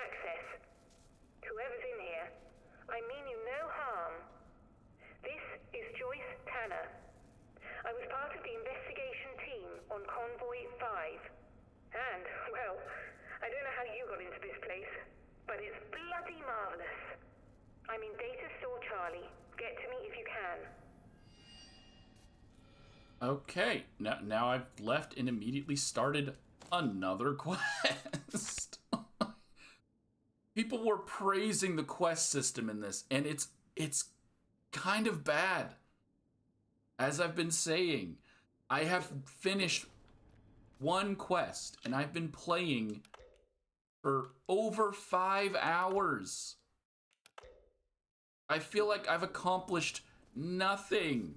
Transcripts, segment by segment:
access. Whoever's in here, I mean you no harm. This is Joyce Tanner. I was part of the investigation team on Convoy 5. And, well, I don't know how you got into this place, but it's bloody marvelous. I'm in Data Store Charlie. Get to me if you can. Okay, now I've left and immediately started another quest. People were praising the quest system in this, and it's kind of bad. As I've been saying, I have finished one quest, and I've been playing for over 5 hours. I feel like I've accomplished nothing.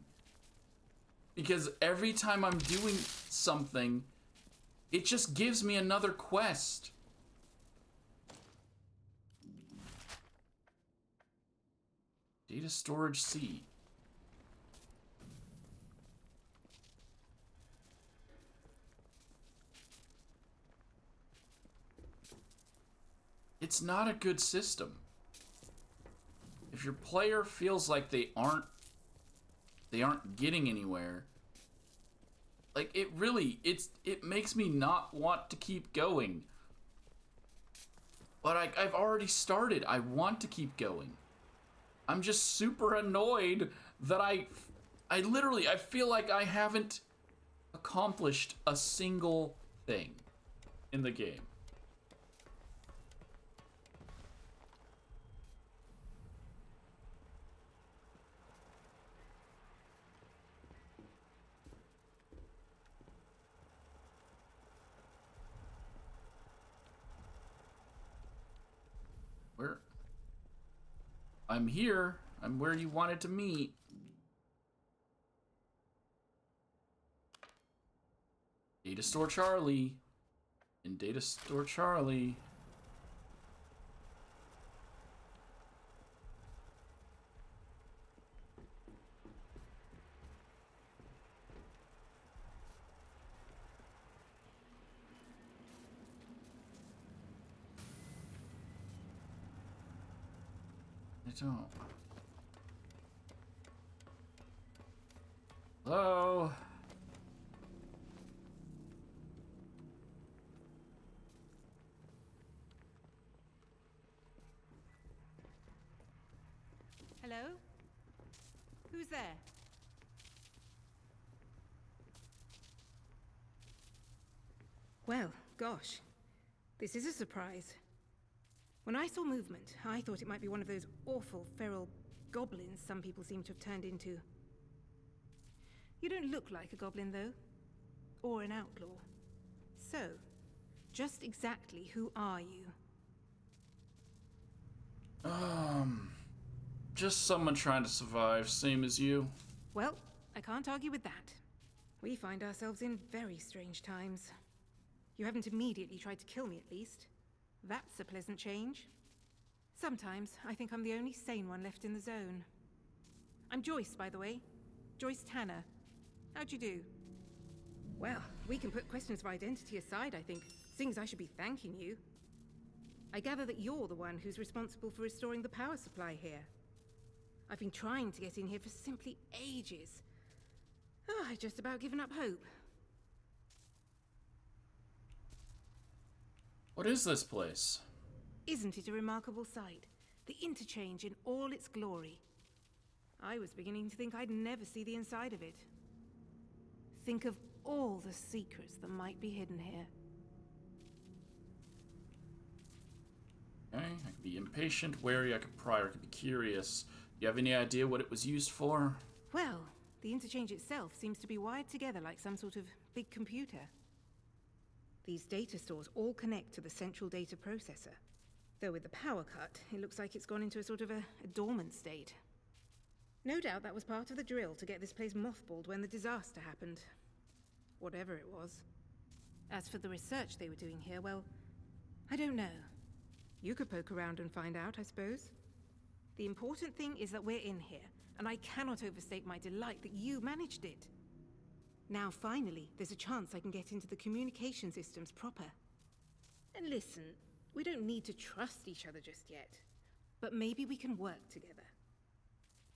Because every time I'm doing something, it just gives me another quest. Data storage C. It's not a good system. If your player feels like they aren't getting anywhere, like it makes me not want to keep going. But I've already started. I want to keep going. I'm just super annoyed that I feel like I haven't accomplished a single thing in the game. Where? I'm here. I'm where you wanted to meet. Data Store Charlie. In Data Store Charlie. I don't. Hello? Hello? Who's there? Well, gosh. This is a surprise. When I saw movement, I thought it might be one of those awful, feral goblins some people seem to have turned into. You don't look like a goblin, though. Or an outlaw. So, just exactly who are you? Just someone trying to survive, same as you. Well, I can't argue with that. We find ourselves in very strange times. You haven't immediately tried to kill me, at least. That's a pleasant change. Sometimes I think I'm the only sane one left in the zone. I'm Joyce, by the way. Joyce Tanner. How'd you do? Well, we can put questions of identity aside, I think, seeing as I should be thanking you. I gather that you're the one who's responsible for restoring the power supply here. I've been trying to get in here for simply ages. Oh, I've just about given up hope. What is this place? Isn't it a remarkable sight? The interchange in all its glory. I was beginning to think I'd never see the inside of it. Think of all the secrets that might be hidden here. Okay, I could be impatient, wary, I could pry, or I could be curious. Do you have any idea what it was used for? Well, the interchange itself seems to be wired together like some sort of big computer. These data stores all connect to the central data processor. Though with the power cut, it looks like it's gone into a sort of a dormant state. No doubt that was part of the drill to get this place mothballed when the disaster happened. Whatever it was. As for the research they were doing here, well, I don't know. You could poke around and find out, I suppose. The important thing is that we're in here, and I cannot overstate my delight that you managed it. Now, finally, there's a chance I can get into the communication systems proper. And listen, We don't need to trust each other just yet. But maybe we can work together.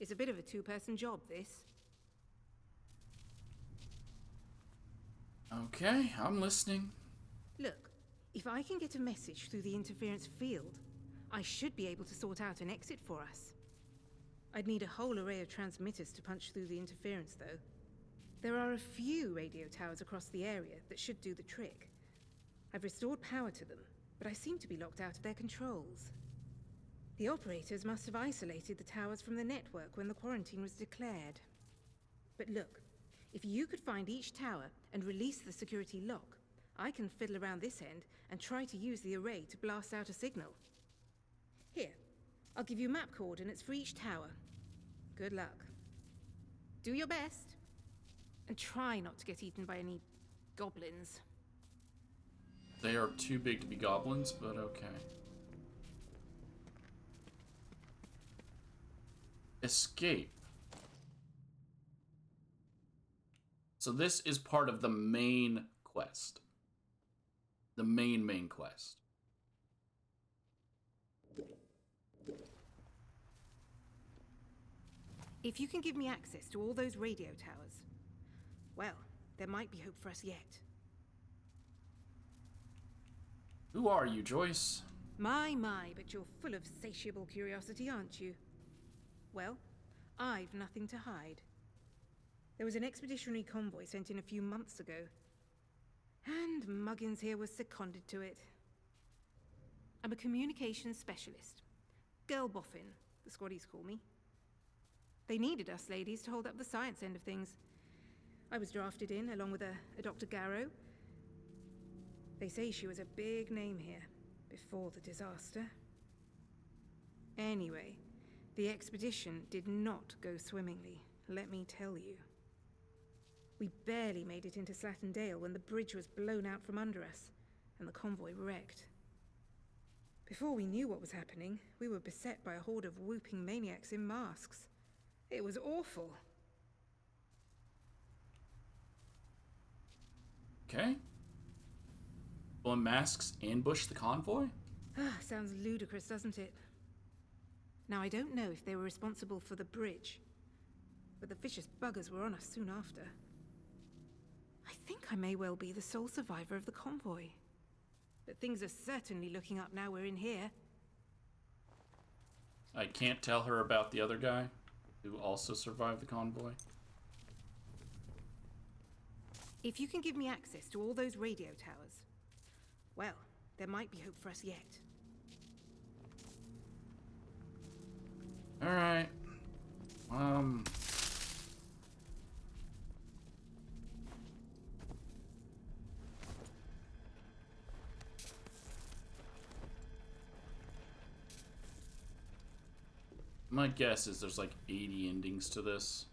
It's a bit of a two-person job, this. Okay, I'm listening. Look, if I can get a message through the interference field, I should be able to sort out an exit for us. I'd need a whole array of transmitters to punch through the interference, though. There are a few radio towers across the area that should do the trick. I've restored power to them, but I seem to be locked out of their controls. The operators must have isolated the towers from the network when the quarantine was declared. But look, if you could find each tower and release the security lock, I can fiddle around this end and try to use the array to blast out a signal. Here, I'll give you map coordinates for each tower. Good luck. Do your best. And try not to get eaten by any goblins. They are too big to be goblins, but okay. Escape. So this is part of the main quest. The main quest. If you can give me access to all those radio towers, well, there might be hope for us yet. Who are you, Joyce? My, but you're full of satiable curiosity, aren't you? Well, I've nothing to hide. There was an expeditionary convoy sent in a few months ago, and Muggins here was seconded to it. I'm a communications specialist. Girl boffin, the squaddies call me. They needed us ladies to hold up the science end of things. I was drafted in, along with a Dr. Garrow. They say she was a big name here, before the disaster. Anyway, the expedition did not go swimmingly, let me tell you. We barely made it into Slatten when the bridge was blown out from under us, and the convoy wrecked. Before we knew what was happening, we were beset by a horde of whooping maniacs in masks. It was awful. Okay. Will masks ambush the convoy? Sounds ludicrous, doesn't it? Now, I don't know if they were responsible for the bridge, but the vicious buggers were on us soon after. I think I may well be the sole survivor of the convoy. But things are certainly looking up now we're in here. I can't tell her about the other guy who also survived the convoy. If you can give me access to all those radio towers, well, there might be hope for us yet. All right. My guess is there's like 80 endings to this.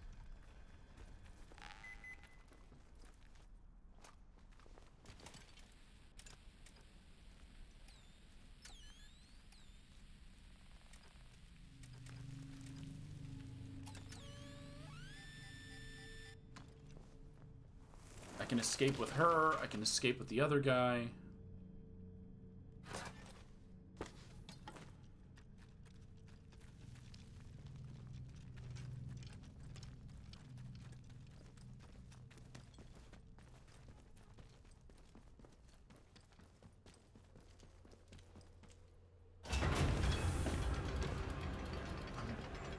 I can escape with her, I can escape with the other guy.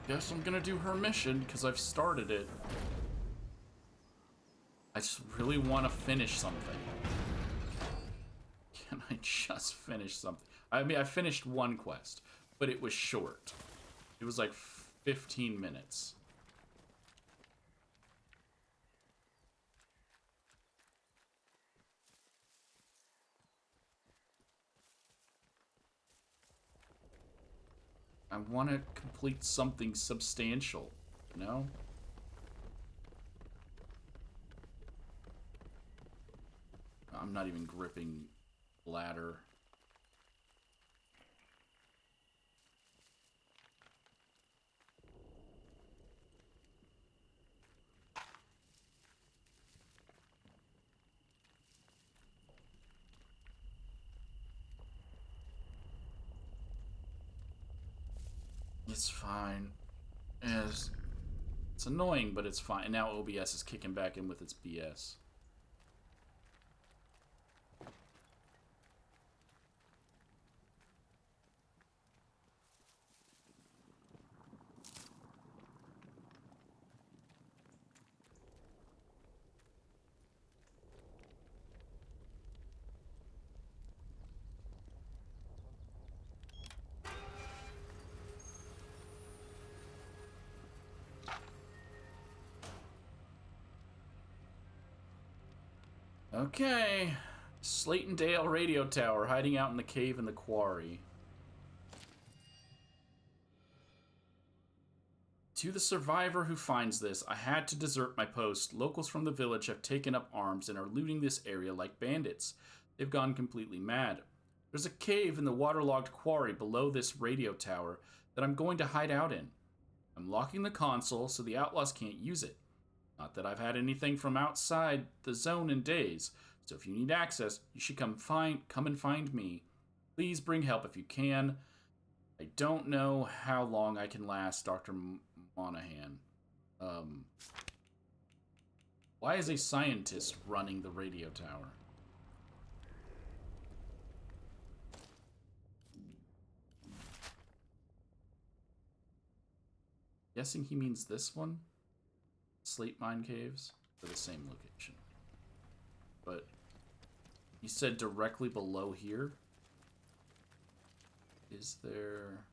Guess I'm gonna do her mission because I've started it. I just really want to finish something. Can I just finish something? I mean, I finished one quest, but it was short. It was like 15 minutes. I want to complete something substantial, you know? I'm not even gripping ladder. It's fine. It's annoying, but it's fine. And now OBS is kicking back in with its BS. Okay. Slatten Dale radio tower hiding out in the cave in the quarry. To the survivor who finds this, I had to desert my post. Locals from the village have taken up arms and are looting this area like bandits. They've gone completely mad. There's a cave in the waterlogged quarry below this radio tower that I'm going to hide out in. I'm locking the console so the outlaws can't use it. Not that I've had anything from outside the zone in days, so if you need access, you should come and find me. Please bring help if you can. I don't know how long I can last, Dr. Monahan. Why is a scientist running the radio tower? Guessing he means this one? Slate Mine Caves? Or the same location. But he said directly below here. Is there...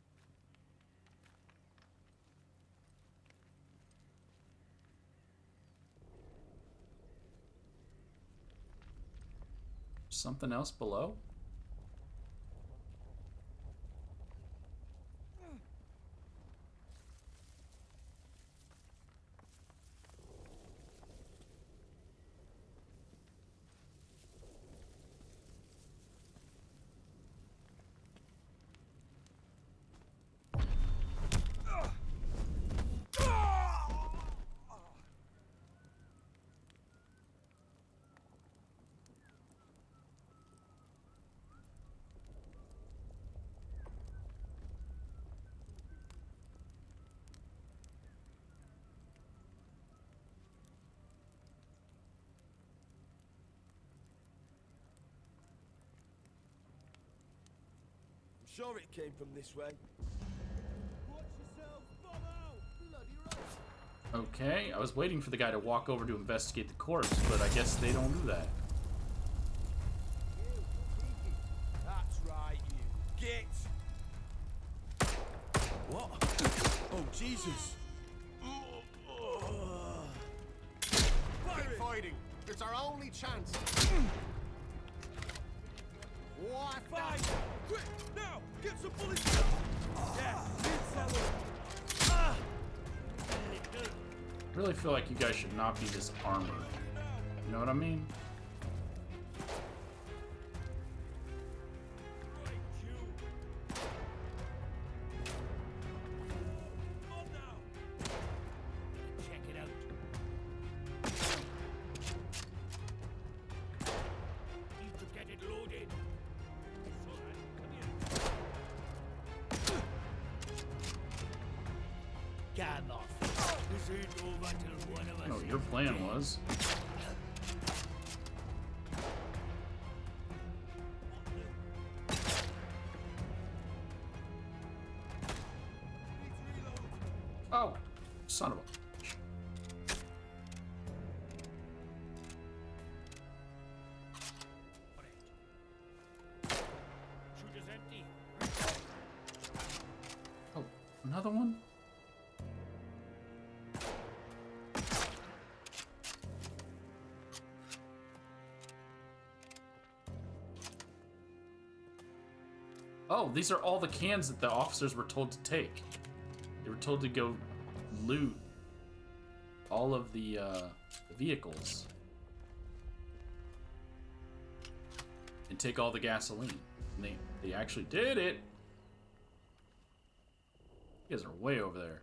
something else below? Sure it came from this way. Watch yourself, Bloody right. Okay, I was waiting for the guy to walk over to investigate the corpse, but I guess they don't do that. That's right, you. Get! What? Oh, Jesus. Keep fighting. It's our only chance. What? Fight! Quick! Now! Get some bullets! Yeah! Ah! I really feel like you guys should not be this armored. You know what I mean? I know what your plan was. Oh, son of a... Oh, another one? Oh, these are all the cans that the officers were told to take. They were told to go loot all of the vehicles and take all the gasoline. And they actually did it. You guys are way over there.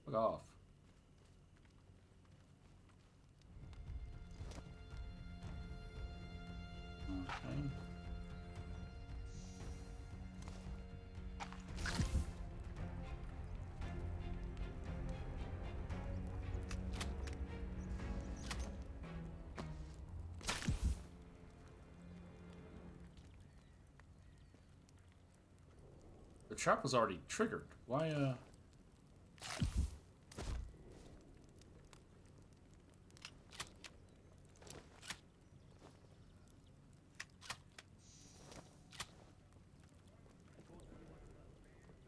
Fuck off. Okay. trap was already triggered. Why,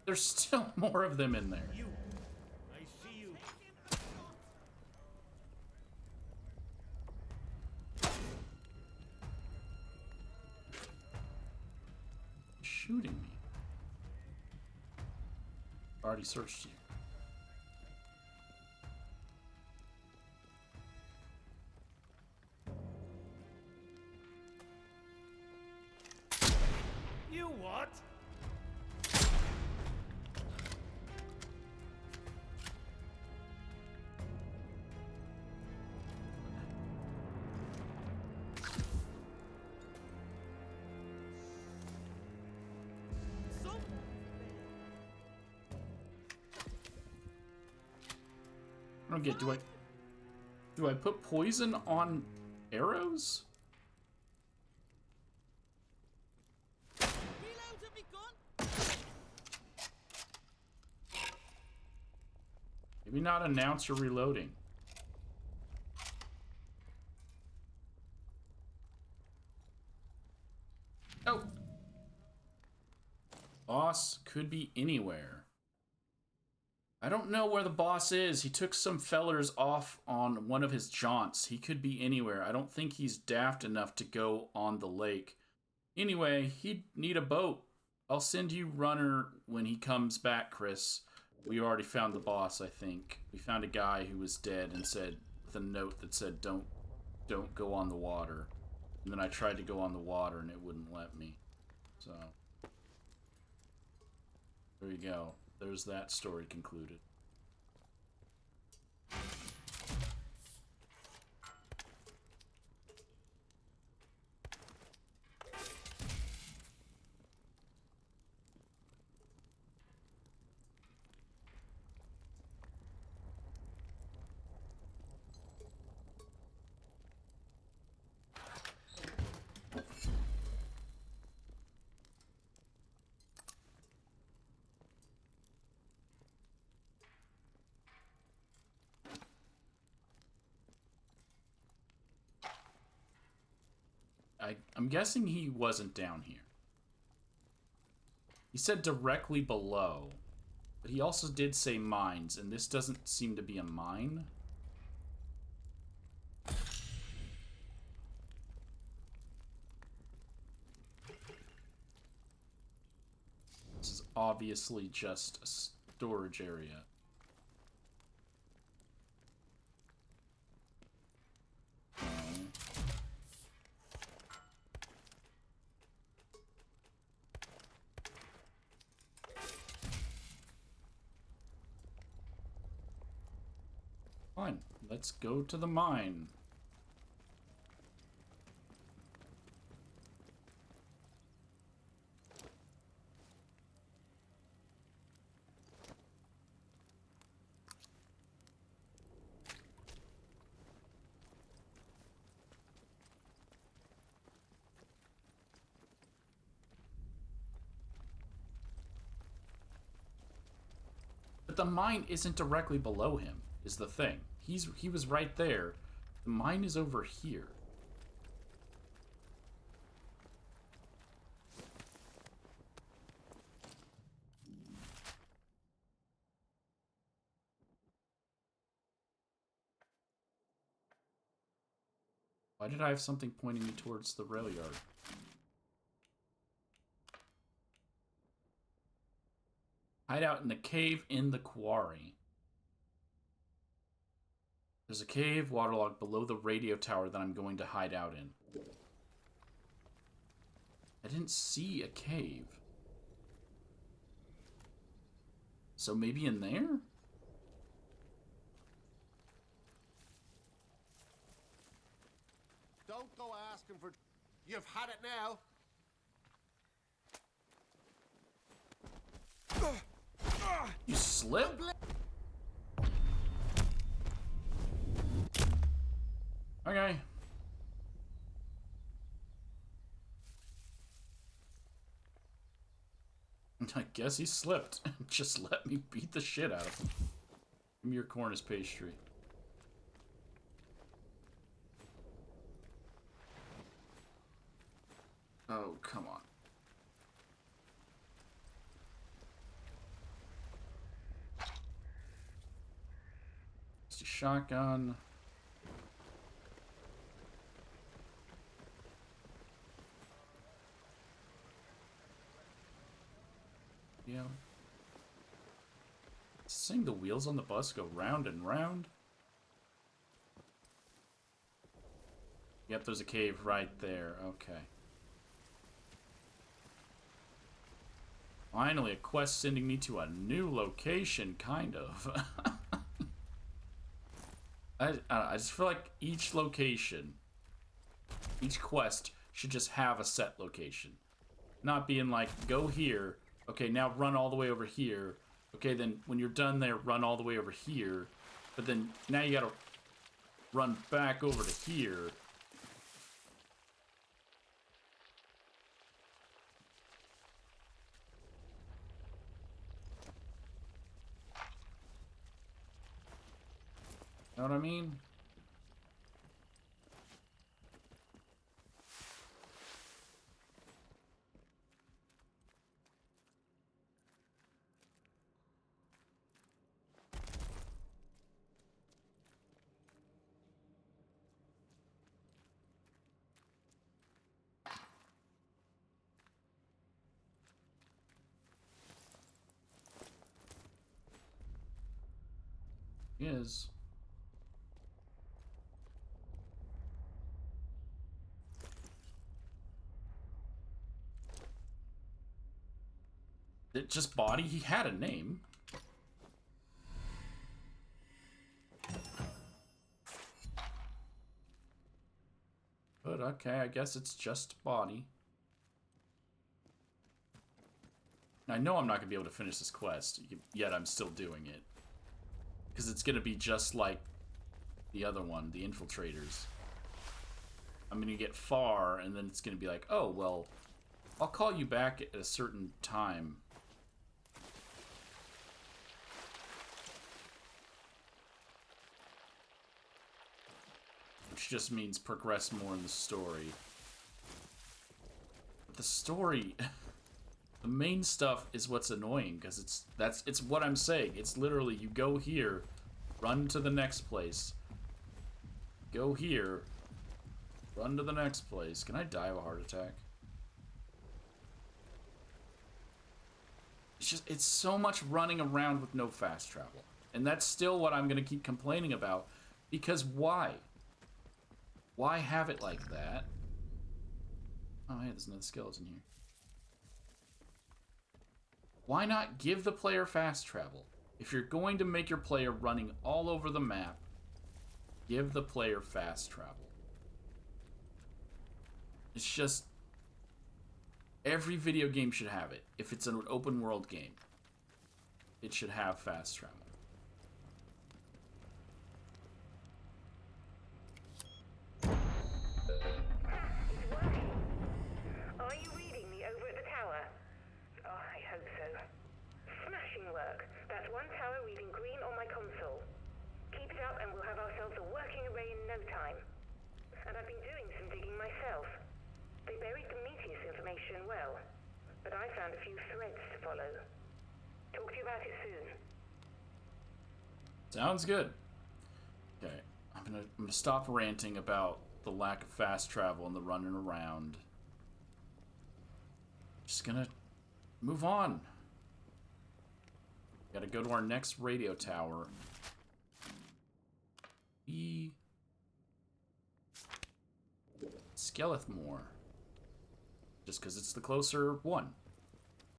There's still more of them in there. You. I see you. Shooting me. Already searched you. You what? I don't get, do I put poison on arrows? Maybe not announce you're reloading. Oh! Boss could be anywhere. I don't know where the boss is. He took some fellers off on one of his jaunts. He could be anywhere. I don't think he's daft enough to go on the lake. Anyway, he'd need a boat. I'll send you runner when he comes back, Chris. We already found the boss, I think. We found a guy who was dead and said, with a note that said, don't go on the water. And then I tried to go on the water and it wouldn't let me. So, there you go. There's that story concluded. I'm guessing he wasn't down here. He said directly below, but he also did say mines, and this doesn't seem to be a mine. This is obviously just a storage area. Fine, let's go to the mine. But the mine isn't directly below him, is the thing. He was right there. The mine is over here. Why did I have something pointing me towards the rail yard? Hide out in the cave in the quarry. There's a cave waterlogged below the radio tower that I'm going to hide out in. I didn't see a cave. So maybe in there? Don't go asking for... You've had it now. You slip? Okay. I guess he slipped. Just let me beat the shit out of him. Give me your Cornish pastry. Oh, come on. Just a shotgun. Yeah. Seeing the wheels on the bus go round and round. Yep, there's a cave right there. Okay. Finally, a quest sending me to a new location, kind of. I just feel like each location, each quest should just have a set location. Not being like, go here, okay, now run all the way over here. Okay, then when you're done there, run all the way over here. But then now you gotta run back over to here. Know what I mean? Is. It just body? He had a name. But okay, I guess it's just body. I know I'm not going to be able to finish this quest, yet I'm still doing it. Because it's going to be just like the other one, the infiltrators. I'm going to get far, and then it's going to be like, oh, well, I'll call you back at a certain time. Which just means progress more in the story. But the story... The main stuff is what's annoying, because it's what I'm saying. It's literally, you go here, run to the next place. Go here, run to the next place. Can I die of a heart attack? It's so much running around with no fast travel. And that's still what I'm gonna keep complaining about. Because why? Why have it like that? Oh, hey, there's another skeleton here. Why not give the player fast travel? If you're going to make your player running all over the map, give the player fast travel. It's just... Every video game should have it. If it's an open world game, it should have fast travel. Are you reading me over at the tower? Oh, I hope so. Smashing work. That's one tower reading green on my console. Keep it up and we'll have ourselves a working array in no time. And I've been doing some digging myself. They buried the meatiest information well, but I found a few threads to follow. Talk to you about it soon. Sounds good. Okay, I'm gonna stop ranting about the lack of fast travel and the running around. Just gonna move on. Gotta go to our next radio tower. Skelethmore. Just because it's the closer one.